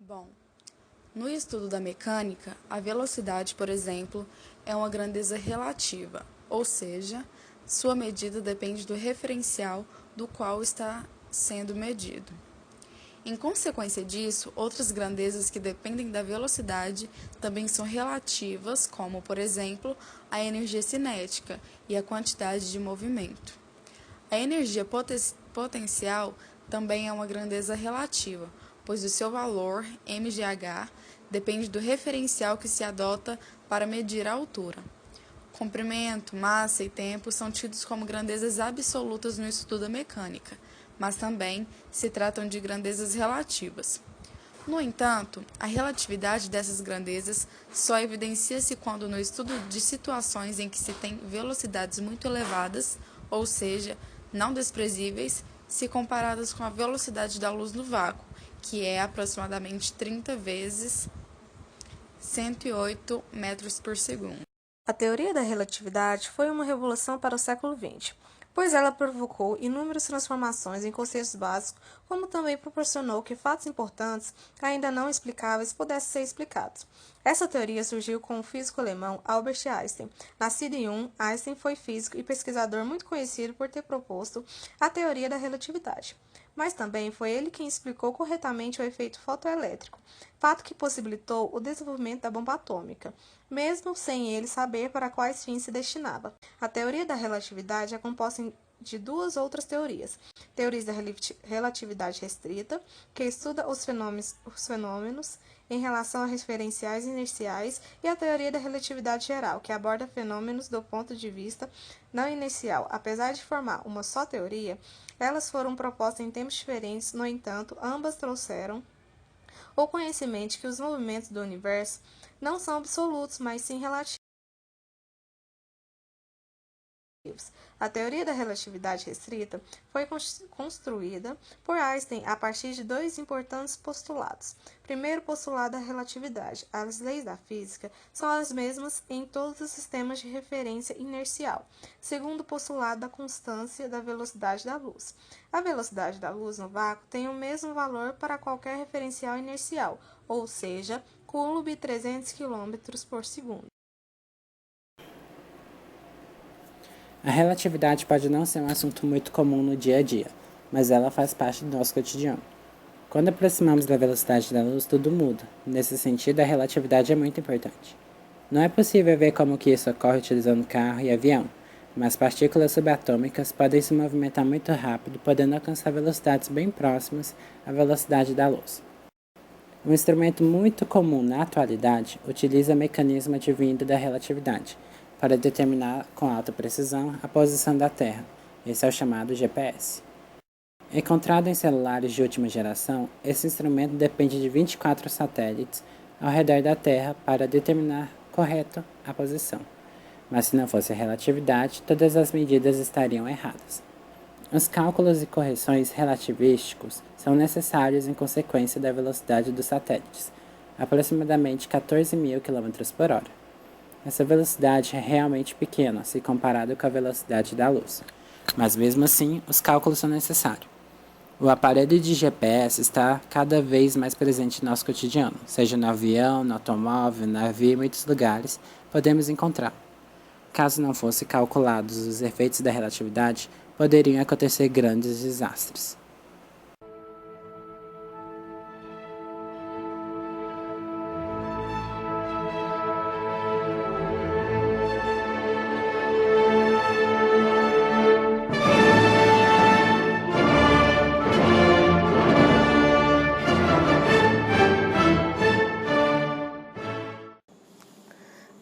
Bom, no estudo da mecânica, a velocidade, por exemplo, é uma grandeza relativa, ou seja, sua medida depende do referencial do qual está sendo medido. Em consequência disso, outras grandezas que dependem da velocidade também são relativas, como, por exemplo, a energia cinética e a quantidade de movimento. A energia potencial também é uma grandeza relativa, pois o seu valor, mgh, depende do referencial que se adota para medir a altura. Comprimento, massa e tempo são tidos como grandezas absolutas no estudo da mecânica, mas também se tratam de grandezas relativas. No entanto, a relatividade dessas grandezas só evidencia-se quando no estudo de situações em que se tem velocidades muito elevadas, ou seja, não desprezíveis, se comparadas com a velocidade da luz no vácuo, que é aproximadamente 30 vezes 108 metros por segundo. A teoria da relatividade foi uma revolução para o século XX, pois ela provocou inúmeras transformações em conceitos básicos, como também proporcionou que fatos importantes, ainda não explicáveis, pudessem ser explicados. Essa teoria surgiu com o físico alemão Albert Einstein. Nascido em Ulm, Einstein foi físico e pesquisador muito conhecido por ter proposto a teoria da relatividade. Mas também foi ele quem explicou corretamente o efeito fotoelétrico, fato que possibilitou o desenvolvimento da bomba atômica, mesmo sem ele saber para quais fins se destinava. A teoria da relatividade é composta de duas outras teorias. Teorias da relatividade restrita, que estuda os fenômenos em relação a referenciais inerciais, e a teoria da relatividade geral, que aborda fenômenos do ponto de vista não inercial. Apesar de formar uma só teoria, elas foram propostas em tempos diferentes, no entanto, ambas trouxeram o conhecimento que os movimentos do universo não são absolutos, mas sim relativos. A teoria da relatividade restrita foi construída por Einstein a partir de dois importantes postulados. Primeiro postulado da relatividade. As leis da física são as mesmas em todos os sistemas de referência inercial. Segundo postulado da constância da velocidade da luz. A velocidade da luz no vácuo tem o mesmo valor para qualquer referencial inercial, ou seja, Coulomb 300 km por segundo. A relatividade pode não ser um assunto muito comum no dia a dia, mas ela faz parte do nosso cotidiano. Quando aproximamos da velocidade da luz, tudo muda. Nesse sentido, a relatividade é muito importante. Não é possível ver como que isso ocorre utilizando carro e avião, mas partículas subatômicas podem se movimentar muito rápido, podendo alcançar velocidades bem próximas à velocidade da luz. Um instrumento muito comum na atualidade utiliza o mecanismo advindo da relatividade, para determinar com alta precisão a posição da Terra. Esse é o chamado GPS. Encontrado em celulares de última geração, esse instrumento depende de 24 satélites ao redor da Terra para determinar correto a posição. Mas se não fosse a relatividade, todas as medidas estariam erradas. Os cálculos e correções relativísticos são necessários em consequência da velocidade dos satélites, aproximadamente 14.000 km por hora. Essa velocidade é realmente pequena se comparada com a velocidade da luz, mas mesmo assim os cálculos são necessários. O aparelho de GPS está cada vez mais presente no nosso cotidiano, seja no avião, no automóvel, no navio, em muitos lugares podemos encontrar. Caso não fossem calculados os efeitos da relatividade, poderiam acontecer grandes desastres.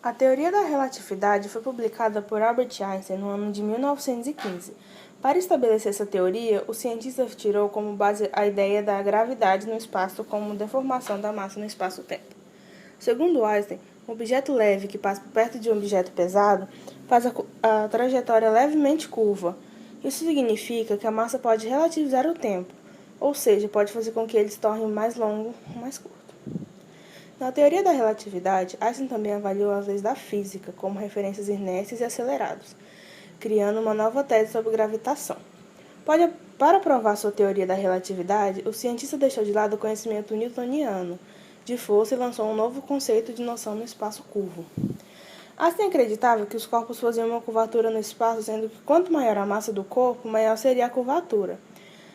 A teoria da relatividade foi publicada por Albert Einstein no ano de 1915. Para estabelecer essa teoria, o cientista tirou como base a ideia da gravidade no espaço como deformação da massa no espaço-tempo. Segundo Einstein, um objeto leve que passa por perto de um objeto pesado faz a trajetória levemente curva. Isso significa que a massa pode relativizar o tempo, ou seja, pode fazer com que ele se torne mais longo ou mais curto. Na teoria da relatividade, Einstein também avaliou as leis da física como referências inertes e acelerados, criando uma nova tese sobre gravitação. Para provar sua teoria da relatividade, o cientista deixou de lado o conhecimento newtoniano, de força e lançou um novo conceito de noção no espaço curvo. Einstein acreditava que os corpos faziam uma curvatura no espaço, sendo que quanto maior a massa do corpo, maior seria a curvatura.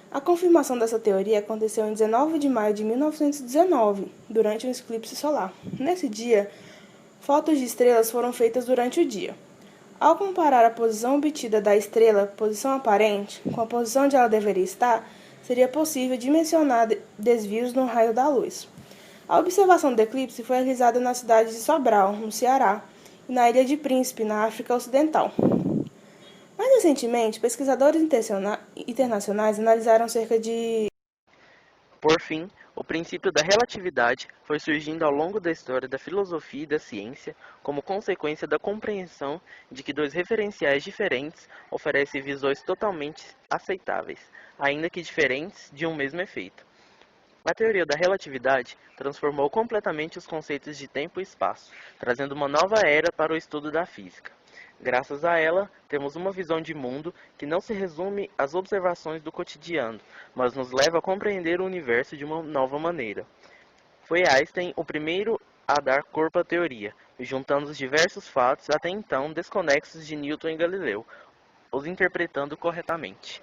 A confirmação dessa teoria aconteceu em 19 de maio de 1919, durante um eclipse solar. Nesse dia, fotos de estrelas foram feitas durante o dia. Ao comparar a posição obtida da estrela, posição aparente, com a posição onde ela deveria estar, seria possível dimensionar desvios no raio da luz. A observação do eclipse foi realizada na cidade de Sobral, no Ceará, e na Ilha de Príncipe, na África Ocidental. Mais recentemente, pesquisadores internacionais analisaram cerca de... Por fim, o princípio da relatividade foi surgindo ao longo da história da filosofia e da ciência como consequência da compreensão de que dois referenciais diferentes oferecem visões totalmente aceitáveis, ainda que diferentes, de um mesmo efeito. A teoria da relatividade transformou completamente os conceitos de tempo e espaço, trazendo uma nova era para o estudo da física. Graças a ela, temos uma visão de mundo que não se resume às observações do cotidiano, mas nos leva a compreender o universo de uma nova maneira. Foi Einstein o primeiro a dar corpo à teoria, juntando os diversos fatos até então desconexos de Newton e Galileu, os interpretando corretamente.